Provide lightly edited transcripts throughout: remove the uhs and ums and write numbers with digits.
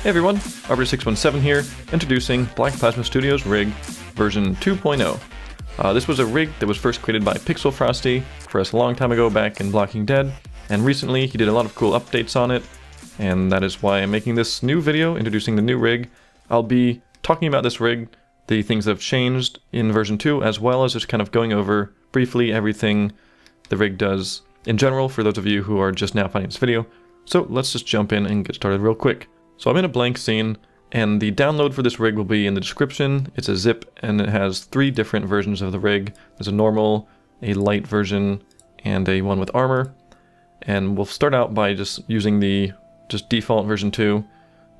Hey everyone, Arbiter617 here, introducing Black Plasma Studios rig version 2.0. This was a rig that was first created by Pixel Frosty for us a long time ago back in Blocking Dead, and recently he did a lot of cool updates on it, and that is why I'm making this new video introducing the new rig. I'll be talking about this rig, the things that have changed in version 2, as well as just kind of going over briefly everything the rig does in general for those of you who are just now finding this video. So let's just jump in and get started real quick. So I'm in a blank scene, and the download for this rig will be in the description. It's a zip, and it has 3 different versions of the rig. There's a normal, a light version, and a one with armor. And we'll start out by just using the default version 2.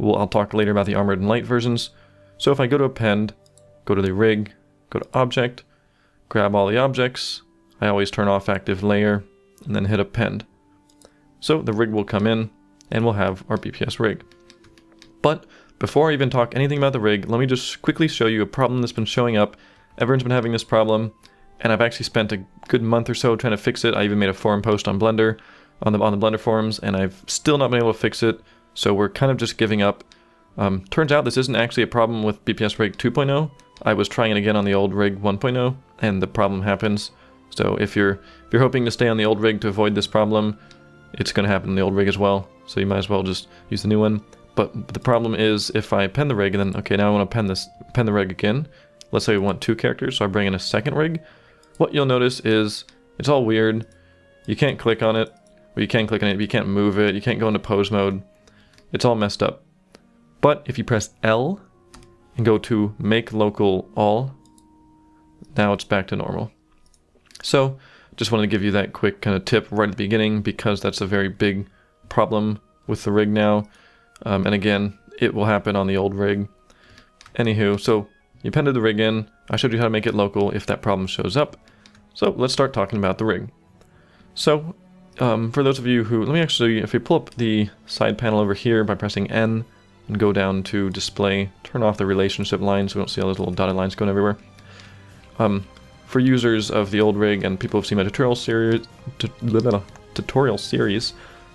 I'll talk later about the armored and light versions. So if I go to append, go to the rig, go to object, grab all the objects, I always turn off active layer, and then hit append. So the rig will come in, and we'll have our BPS rig. But before I even talk anything about the rig, let me just quickly show you a problem that's been showing up. Everyone's been having this problem, and I've actually spent a good month or so trying to fix it. I even made a forum post on Blender, on the Blender forums, and I've still not been able to fix it, so we're kind of just giving up. Turns out this isn't actually a problem with BPS rig 2.0. I was trying it again on the old rig 1.0, and the problem happens. So if you're hoping to stay on the old rig to avoid this problem, it's going to happen in the old rig as well, so you might as well just use the new one. But the problem is if I pen the rig and then, okay, now I want to pen the rig again. Let's say we want 2 characters, so I bring in a second rig. What you'll notice is it's all weird. You can't click on it, or you can click on it, but you can't move it, you can't go into pose mode. It's all messed up. But if you press L and go to make local all, now it's back to normal. So just wanted to give you that quick kind of tip right at the beginning, because that's a very big problem with the rig now. And again, it will happen on the old rig. Anywho, so you appended the rig in. I showed you how to make it local if that problem shows up. So let's start talking about the rig. So for those of you who, let me actually, if we pull up the side panel over here by pressing N and go down to display, turn off the relationship lines so we don't see all those little dotted lines going everywhere. For users of the old rig and people who've seen my tutorial series,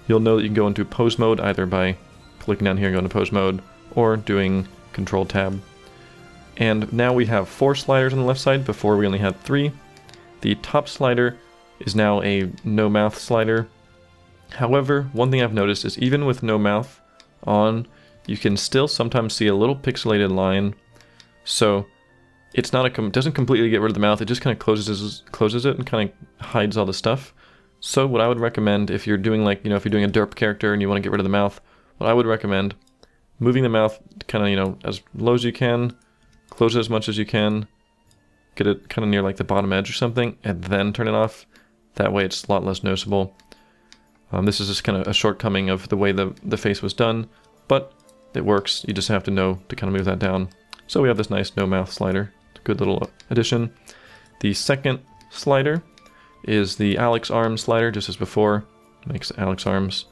you'll know that you can go into pose mode either by clicking down here and going to pose mode, or doing Control Tab. And now we have 4 sliders on the left side. Before we only had 3. The top slider is now a no mouth slider. However, one thing I've noticed is even with no mouth on, you can still sometimes see a little pixelated line. So it's not it doesn't completely get rid of the mouth. It just kind of closes it and kind of hides all the stuff. So what I would recommend if you're doing if you're doing a derp character and you want to get rid of the mouth, what I would recommend, moving the mouth kind of, as low as you can, close it as much as you can, get it kind of near like the bottom edge or something, and then turn it off. That way it's a lot less noticeable. This is just kind of a shortcoming of the way the face was done, but it works. You just have to know to kind of move that down. So we have this nice no mouth slider. It's a good little addition. The second slider is the Alex arms slider, just as before. Makes Alex arms.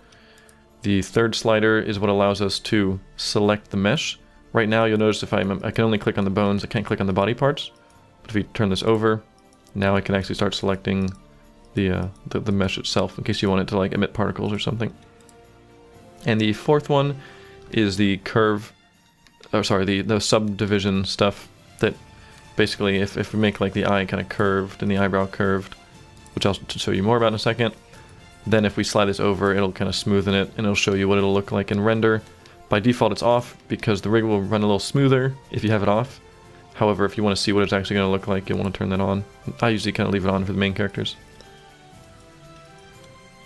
The third slider is what allows us to select the mesh. Right now you'll notice if I can only click on the bones, I can't click on the body parts. But if we turn this over, now I can actually start selecting the mesh itself in case you want it to like emit particles or something. And the fourth one is the curve, the subdivision stuff that basically if we make like the eye kind of curved and the eyebrow curved, which I'll show you more about in a second, then if we slide this over, it'll kind of smoothen it, and it'll show you what it'll look like in render. By default, it's off, because the rig will run a little smoother if you have it off. However, if you want to see what it's actually going to look like, you'll want to turn that on. I usually kind of leave it on for the main characters.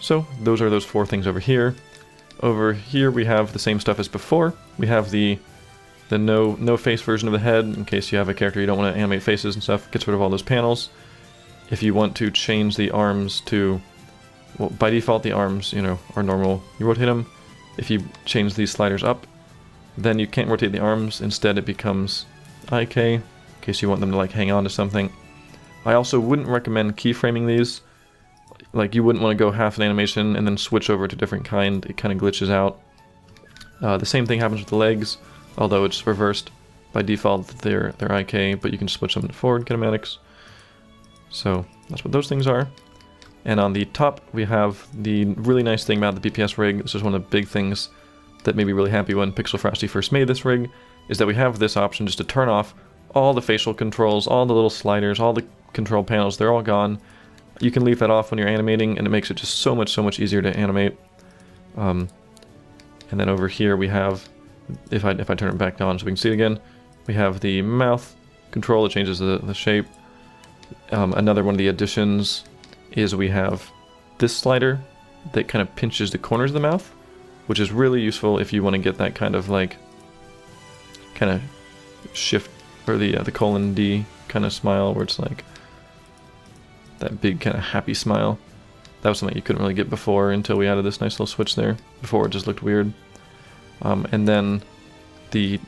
So, those are those 4 things over here. Over here, we have the same stuff as before. We have the no face version of the head, in case you have a character you don't want to animate faces and stuff. Gets rid of all those panels. If you want to change the arms to... Well, by default, the arms, are normal. You rotate them. If you change these sliders up, then you can't rotate the arms. Instead, it becomes IK, in case you want them to like hang on to something. I also wouldn't recommend keyframing these. Like, you wouldn't want to go half an animation and then switch over to a different kind. It kind of glitches out. The same thing happens with the legs, although it's reversed. By default, they're IK, but you can switch them to forward kinematics. So that's what those things are. And on the top, we have the really nice thing about the BPS rig. This is one of the big things that made me really happy when Pixel Frosty first made this rig is that we have this option just to turn off all the facial controls, all the little sliders, all the control panels. They're all gone. You can leave that off when you're animating, and it makes it just so much easier to animate. And then over here we have, if I turn it back on so we can see it again, we have the mouth control that changes the shape. Another one of the additions is we have this slider that kind of pinches the corners of the mouth, which is really useful if you want to get that kind of like shift, or the colon D kind of smile where it's like that big kind of happy smile. That was something you couldn't really get before until we added this nice little switch there. Before it just looked weird. And then the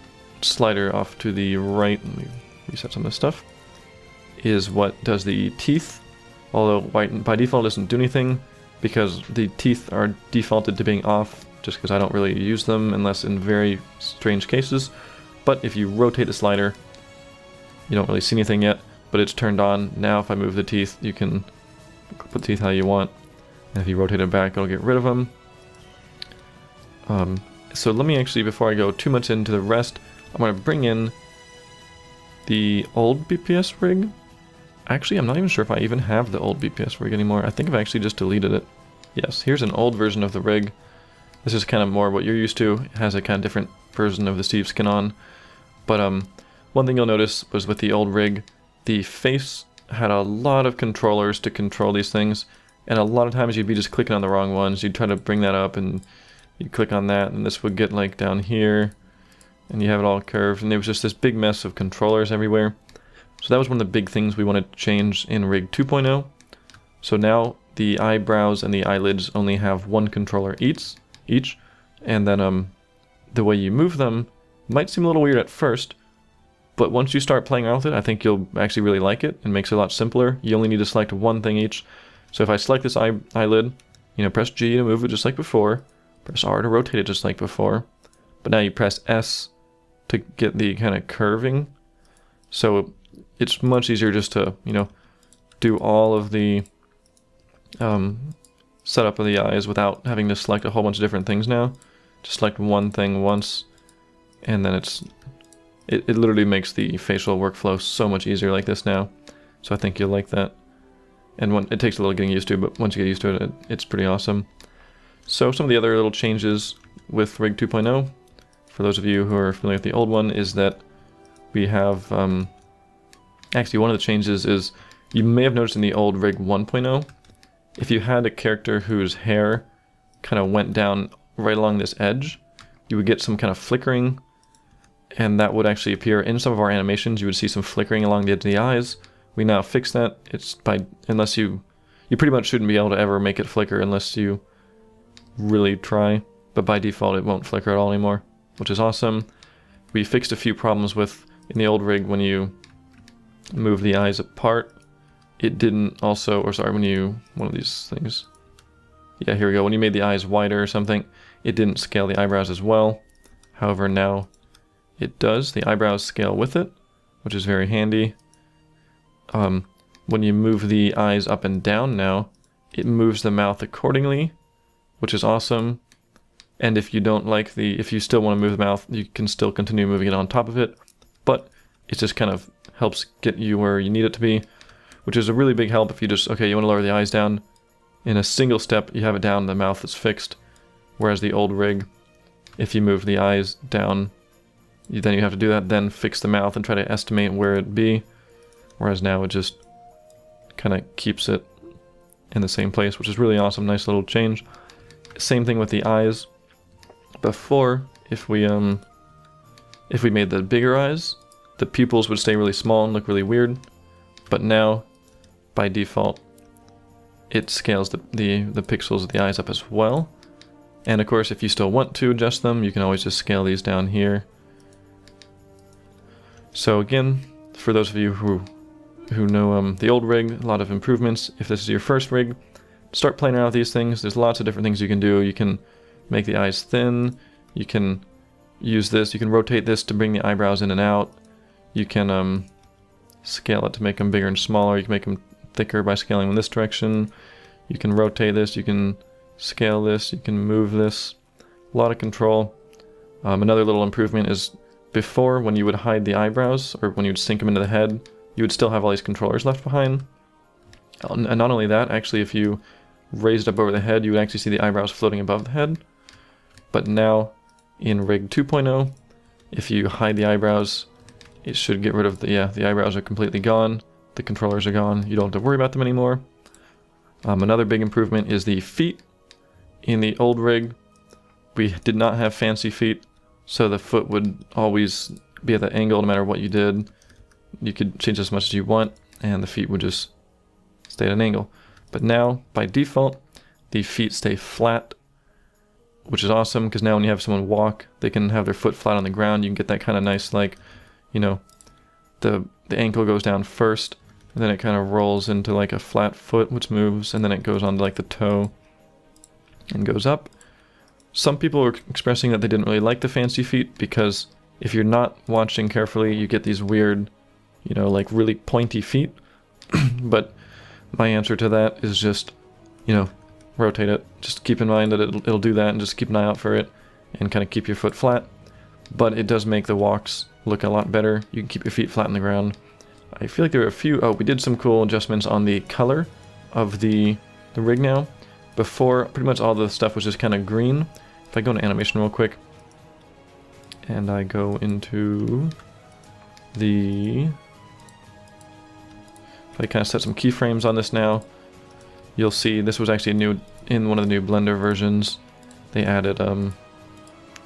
slider off to the right, let me reset some of this stuff, is what does the teeth, although by default it doesn't do anything because the teeth are defaulted to being off just because I don't really use them unless in very strange cases. But if you rotate the slider, you don't really see anything yet, but it's turned on. Now if I move the teeth, you can put the teeth how you want. And if you rotate it back, it'll get rid of them. So let me actually, before I go too much into the rest, I'm going to bring in the old BPS rig. Actually, I'm not even sure if I even have the old BPS rig anymore. I think I've actually just deleted it. Yes, here's an old version of the rig. This is kind of more what you're used to. It has a kind of different version of the Steve skin on. But one thing you'll notice was with the old rig, the face had a lot of controllers to control these things. And a lot of times you'd be just clicking on the wrong ones. You'd try to bring that up and you click on that and this would get like down here and you have it all curved, and there was just this big mess of controllers everywhere. So that was one of the big things we wanted to change in Rig 2.0. So now the eyebrows and the eyelids only have one controller each, and then the way you move them might seem a little weird at first, but once you start playing around with it, I think you'll actually really like it. It makes it a lot simpler. You only need to select one thing each. So if I select this eyelid, press G to move it just like before, press R to rotate it just like before, but now you press S to get the kind of curving. So it's much easier just to, do all of the setup of the eyes without having to select a whole bunch of different things now. Just select one thing once, and then it literally makes the facial workflow so much easier like this now. So I think you'll like that. And it takes a little getting used to, but once you get used to it, it's pretty awesome. So some of the other little changes with Rig 2.0, for those of you who are familiar with the old one, is that we have, actually one of the changes is, you may have noticed in the old Rig 1.0, if you had a character whose hair kind of went down right along this edge, you would get some kind of flickering, and that would actually appear in some of our animations. You would see some flickering along the edge of the eyes. We now fix that. It's unless you pretty much shouldn't be able to ever make it flicker unless you really try, but by default it won't flicker at all anymore, which is awesome. We fixed a few problems with, in the old rig, when you move the eyes apart, it didn't also, or sorry, when you, one of these things, yeah, here we go, when you made the eyes wider or something, it didn't scale the eyebrows as well. However, now it does. The eyebrows scale with it, which is very handy. When you move the eyes up and down now, it moves the mouth accordingly, which is awesome. And if you don't like if you still want to move the mouth, you can still continue moving it on top of it, but it just kind of helps get you where you need it to be, which is a really big help if you just, okay, you want to lower the eyes down. In a single step, you have it down, the mouth is fixed. Whereas the old rig, if you move the eyes down, then you have to do that, then fix the mouth and try to estimate where it'd be. Whereas now it just kind of keeps it in the same place, which is really awesome, nice little change. Same thing with the eyes. Before, if we made the bigger eyes, the pupils would stay really small and look really weird. But now, by default, it scales the pixels of the eyes up as well. And of course, if you still want to adjust them, you can always just scale these down here. So again, for those of you who know the old rig, a lot of improvements. If this is your first rig, start playing around with these things. There's lots of different things you can do. You can make the eyes thin. You can use this. You can rotate this to bring the eyebrows in and out. You can scale it to make them bigger and smaller. You can make them thicker by scaling in this direction. You can rotate this. You can scale this. You can move this. A lot of control. Another little improvement is before, when you would hide the eyebrows, or when you would sink them into the head, you would still have all these controllers left behind. And not only that, actually, if you raised up over the head, you would actually see the eyebrows floating above the head. But now, in Rig 2.0, if you hide the eyebrows, it should get rid of the eyebrows are completely gone, the controllers are gone, you don't have to worry about them anymore. Another big improvement is the feet. In the old rig, we did not have fancy feet, so the foot would always be at that angle no matter what you did. You could change as much as you want, and the feet would just stay at an angle. But now, by default, the feet stay flat, which is awesome, because now when you have someone walk, they can have their foot flat on the ground. You can get that kind of nice, like, you know, the ankle goes down first, and then it kind of rolls into like a flat foot, which moves, and then it goes on to like the toe and goes up. Some people were expressing that they didn't really like the fancy feet, because if you're not watching carefully, you get these weird, you know, like really pointy feet. But my answer to that is just, you know, rotate it. Just keep in mind that it'll do that, and just keep an eye out for it, and kind of keep your foot flat. But it does make the walks look a lot better. You can keep your feet flat on the ground. I feel like there were a few... Oh, we did some cool adjustments on the color of the rig now. Before, pretty much all the stuff was just kind of green. If I go into animation real quick, and I go into the... If I kind of set some keyframes on this now, you'll see this was actually new in one of the new Blender versions. They added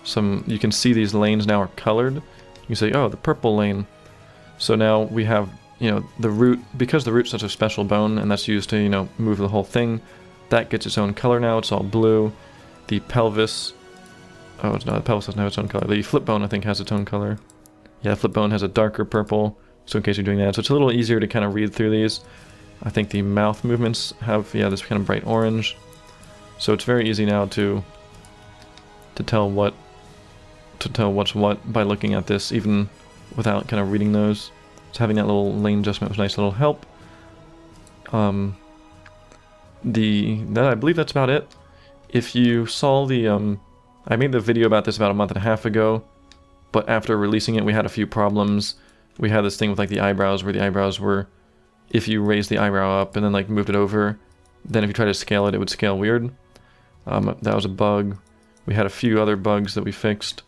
some... You can see these lanes now are colored. You can say, oh, the purple lane. So now we have, you know, the root, because the root's such a special bone, and that's used to, you know, move the whole thing, that gets its own color now. It's all blue. The pelvis... Oh, it's not. The pelvis doesn't have its own color. The flip bone, I think, has its own color. Yeah, the flip bone has a darker purple, so in case you're doing that. So it's a little easier to kind of read through these. I think the mouth movements have, yeah, this kind of bright orange. So it's very easy now to tell what's what by looking at this, even without kind of reading those. So having that little lane adjustment was a nice little help. I believe that's about it. If you saw the I made the video about this about a month and a half ago, but after releasing it we had a few problems. We had this thing with like the eyebrows, where the eyebrows were, if you raised the eyebrow up and then like moved it over, then if you try to scale it, it would scale weird. That was a bug. We had a few other bugs that we fixed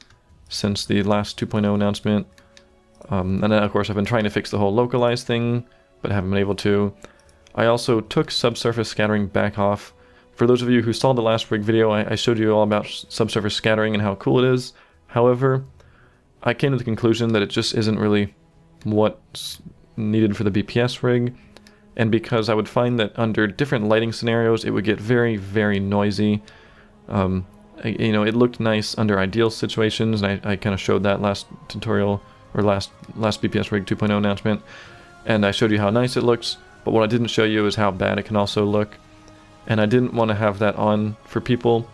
since the last 2.0 announcement. And then of course I've been trying to fix the whole localized thing, but haven't been able to. I also took subsurface scattering back off. For those of you who saw the last rig video, I showed you all about subsurface scattering and how cool it is. However, I came to the conclusion that it just isn't really what's needed for the BPS rig. And because I would find that under different lighting scenarios, it would get very, very noisy. You know, it looked nice under ideal situations, and I kind of showed that last tutorial, or last BPS rig 2.0 announcement, and I showed you how nice it looks, but what I didn't show you is how bad it can also look. And I didn't want to have that on for people,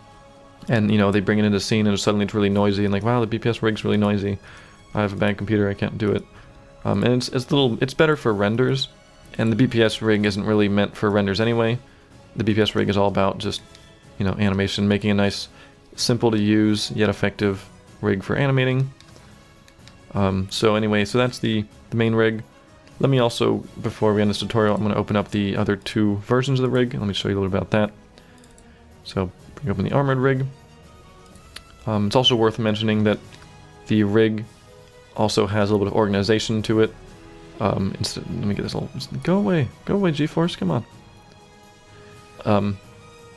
and you know, they bring it into the scene and suddenly it's really noisy, and like, wow, the BPS rig's really noisy. I have a bad computer, I can't do it. And it's better for renders, and the BPS rig isn't really meant for renders anyway. The BPS rig is all about just, you know, animation, making a nice, simple to use yet effective rig for animating. So anyway, so that's the main rig. Let me also, before we end this tutorial, I'm going to open up the other two versions of the rig. Let me show you a little bit about that. So bring open the armored rig. It's also worth mentioning that the rig also has a little bit of organization to it. Let me get this little... Go away, GeForce, come on.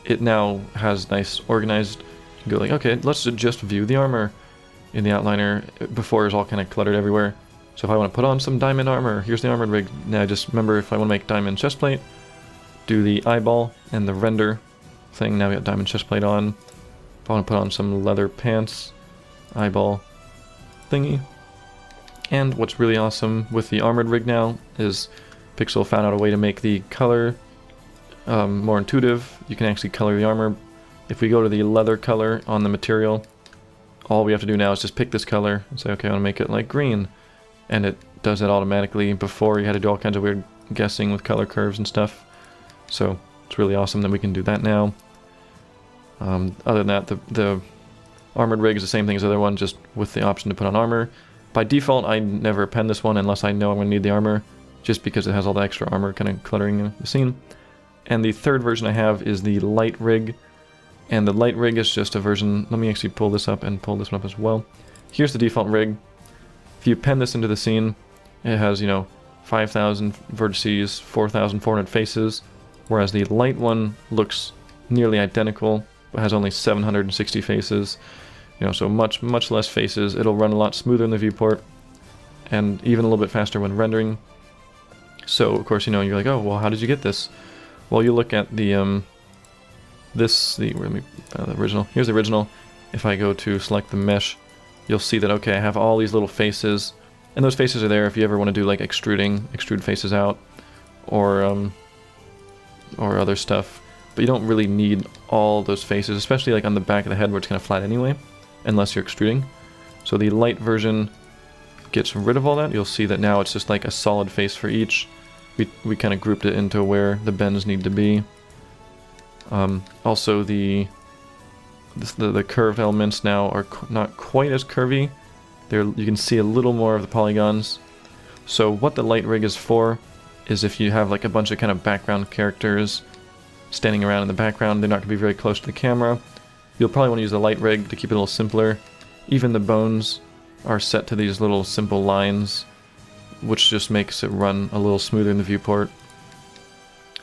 It now has nice organized... You can go like, okay, let's just view the armor in the outliner. Before it was all kind of cluttered everywhere. So if I want to put on some diamond armor, here's the armored rig. Now just remember, if I want to make diamond chestplate, do the eyeball and the render thing. Now we got diamond chestplate on. If I want to put on some leather pants, eyeball thingy. And what's really awesome with the armored rig now is Pixel found out a way to make the color more intuitive. You can actually color the armor. If we go to the leather color on the material, all we have to do now is just pick this color and say, okay, I want to make it like green. And it does it automatically. Before, you had to do all kinds of weird guessing with color curves and stuff. So it's really awesome that we can do that now. Other than that, the Armored rig is the same thing as the other one, just with the option to put on armor. By default, I never append this one unless I know I'm going to need the armor, just because it has all the extra armor kind of cluttering the scene. And the third version I have is the light rig, and the light rig is just a version. Let me actually pull this up and pull this one up as well. Here's the default rig. If you append this into the scene, it has, you know, 5,000 vertices, 4,400 faces, whereas the light one looks nearly identical, but has only 760 faces. You know, so much less faces. It'll run a lot smoother in the viewport, and even a little bit faster when rendering. So of course, you know, you're like, oh, well, how did you get this? Well, you look at the the original. Here's the original. If I go to select the mesh, you'll see that, okay, I have all these little faces, and those faces are there if you ever want to do like extrude faces out, or other stuff. But you don't really need all those faces, especially like on the back of the head where it's kind of flat anyway, unless you're extruding. So the light version gets rid of all that. You'll see that now it's just like a solid face for each. We kind of grouped it into where the bends need to be. Also the curved elements now are not quite as curvy. You can see a little more of the polygons. So what the light rig is for is if you have like a bunch of kind of background characters standing around in the background, they're not going to be very close to the camera. You'll probably want to use the light rig to keep it a little simpler. Even the bones are set to these little simple lines, which just makes it run a little smoother in the viewport.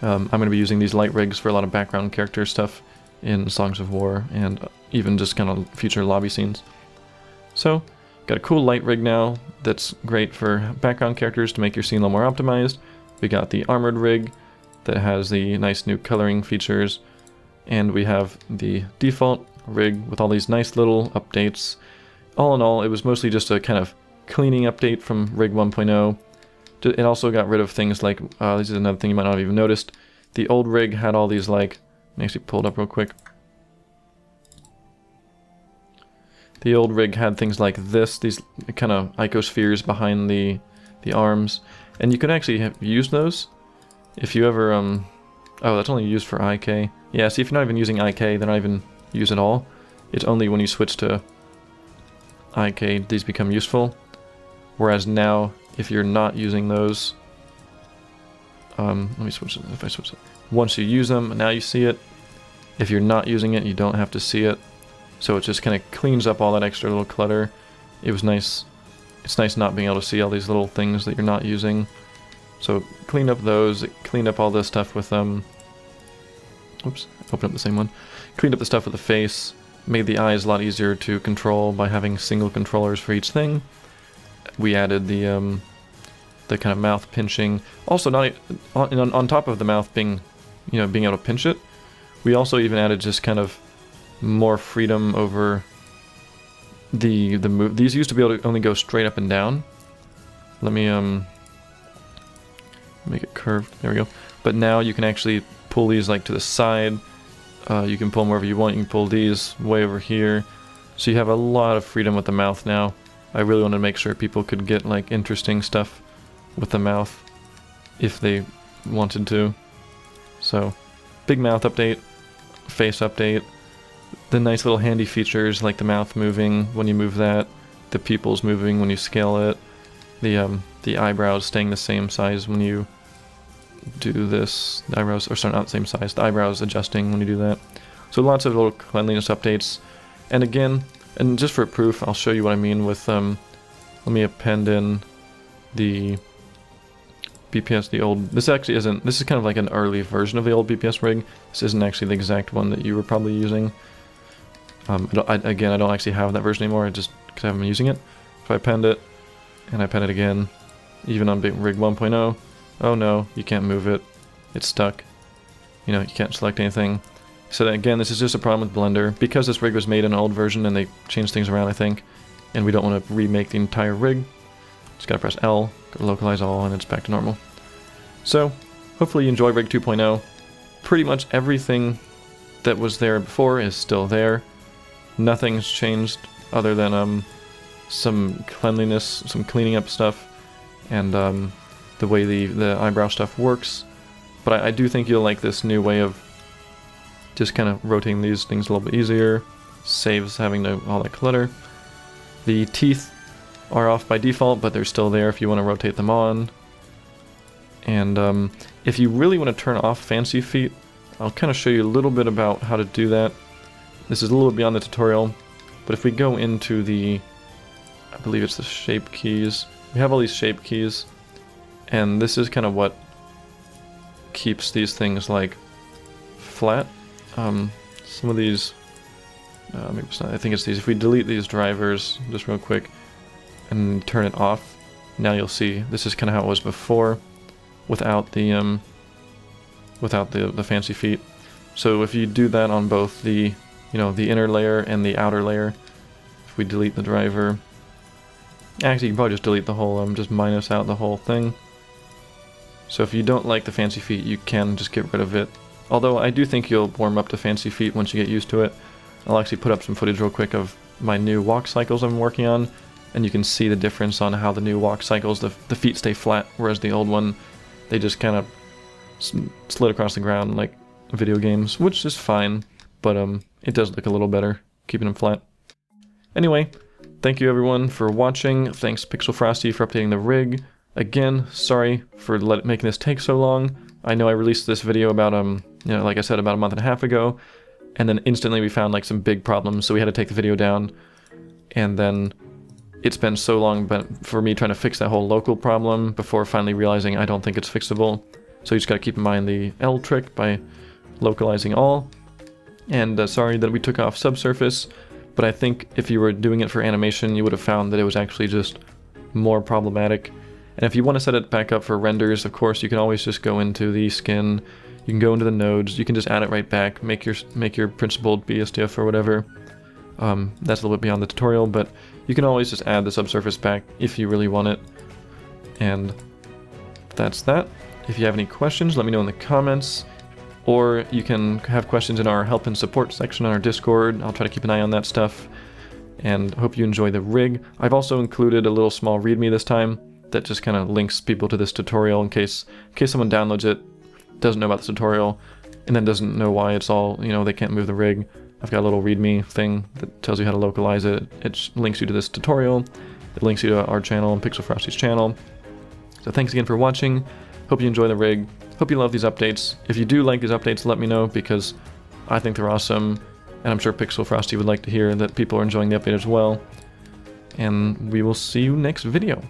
I'm going to be using these light rigs for a lot of background character stuff in Songs of War, and even just kind of future lobby scenes. So, got a cool light rig now that's great for background characters to make your scene a little more optimized. We got the armored rig that has the nice new coloring features, and we have the default rig with all these nice little updates. All in all, it was mostly just a kind of cleaning update from rig 1.0. It also got rid of things like, this is another thing you might not have even noticed, the old rig had all these like, let me actually pull it up real quick. The old rig had things like this, these kind of icospheres behind the arms, and you could actually use those if you ever, oh, that's only used for IK. Yeah, see, if you're not even using IK, they're not even used at all. It's only when you switch to IK these become useful. Whereas now, if you're not using those, let me switch it, if I switch it. Once you use them, now you see it. If you're not using it, you don't have to see it. So it just kind of cleans up all that extra little clutter. It was nice. It's nice not being able to see all these little things that you're not using. So cleaned up those, it cleaned up all this stuff with, oops, open up the same one. Cleaned up the stuff with the face, made the eyes a lot easier to control by having single controllers for each thing. We added the kind of mouth pinching. Also, not on top of the mouth being, you know, being able to pinch it, we also even added just kind of more freedom over the move. These used to be able to only go straight up and down. Let me make it curved. There we go. But now you can actually pull these like to the side. You can pull them wherever you want. You can pull these way over here. So you have a lot of freedom with the mouth now. I really wanted to make sure people could get like interesting stuff with the mouth if they wanted to. So, big mouth update, face update, the nice little handy features like the mouth moving when you move that, the pupils moving when you scale it, the eyebrows staying the same size when you do this. The eyebrows, or sorry, not the same size. The eyebrows adjusting when you do that. So lots of little cleanliness updates. And again, and just for proof, I'll show you what I mean with, let me append in the BPS, the old, this actually isn't, this is kind of like an early version of the old BPS rig. This isn't actually the exact one that you were probably using. Again, I don't actually have that version anymore, just because I haven't been using it. If I append it, and I append it again, even on rig 1.0, oh no, you can't move it, it's stuck. You know, you can't select anything. So then again, this is just a problem with Blender. Because this rig was made in an old version and they changed things around, I think, and we don't want to remake the entire rig, just gotta press L, go to localize all, and it's back to normal. So, hopefully you enjoy rig 2.0. Pretty much everything that was there before is still there. Nothing's changed other than some cleanliness, some cleaning up stuff, and the way the eyebrow stuff works. But I do think you'll like this new way of just kind of rotating these things a little bit easier, saves having all that clutter. The teeth are off by default, but they're still there if you want to rotate them on. And if you really want to turn off fancy feet, I'll kind of show you a little bit about how to do that. This is a little bit beyond the tutorial, but if we go into the, I believe it's the shape keys, we have all these shape keys, and this is kind of what keeps these things like flat. Some of these, maybe it's not, I think it's these. If we delete these drivers just real quick and turn it off, now you'll see this is kind of how it was before, without the fancy feet. So if you do that on both the the inner layer and the outer layer, if we delete the driver, actually you can probably just delete the whole, just minus out the whole thing. So if you don't like the fancy feet, you can just get rid of it. Although I do think you'll warm up to fancy feet once you get used to it. I'll actually put up some footage real quick of my new walk cycles I'm working on, and you can see the difference on how the new walk cycles, the feet stay flat, whereas the old one, they just kind of slid across the ground like video games, which is fine, but it does look a little better keeping them flat. Anyway, thank you everyone for watching. Thanks Pixel Frosty for updating the rig. Again, sorry for making this take so long. I know I released this video about like I said, about a month and a half ago, and then instantly we found like some big problems, so we had to take the video down. And then it's been so long for me trying to fix that whole local problem before finally realizing I don't think it's fixable. So you just gotta keep in mind the L trick by localizing all. And sorry that we took off subsurface, but I think if you were doing it for animation, you would have found that it was actually just more problematic. And if you want to set it back up for renders, of course, you can always just go into the skin, you can go into the nodes, you can just add it right back, make your principled BSDF or whatever. That's a little bit beyond the tutorial, but you can always just add the subsurface back if you really want it. And that's that. If you have any questions, let me know in the comments. Or you can have questions in our help and support section on our Discord. I'll try to keep an eye on that stuff. And hope you enjoy the rig. I've also included a little small readme this time that just kind of links people to this tutorial in case someone downloads it, doesn't know about the tutorial, and then doesn't know why it's all, they can't move the rig. I've got a little readme thing that tells you how to localize it. It links you to this tutorial. It links you to our channel and Pixel Frosty's channel. So thanks again for watching. Hope you enjoy the rig. Hope you love these updates. If you do like these updates, let me know, because I think they're awesome, and I'm sure Pixel Frosty would like to hear that people are enjoying the update as well. And we will see you next video.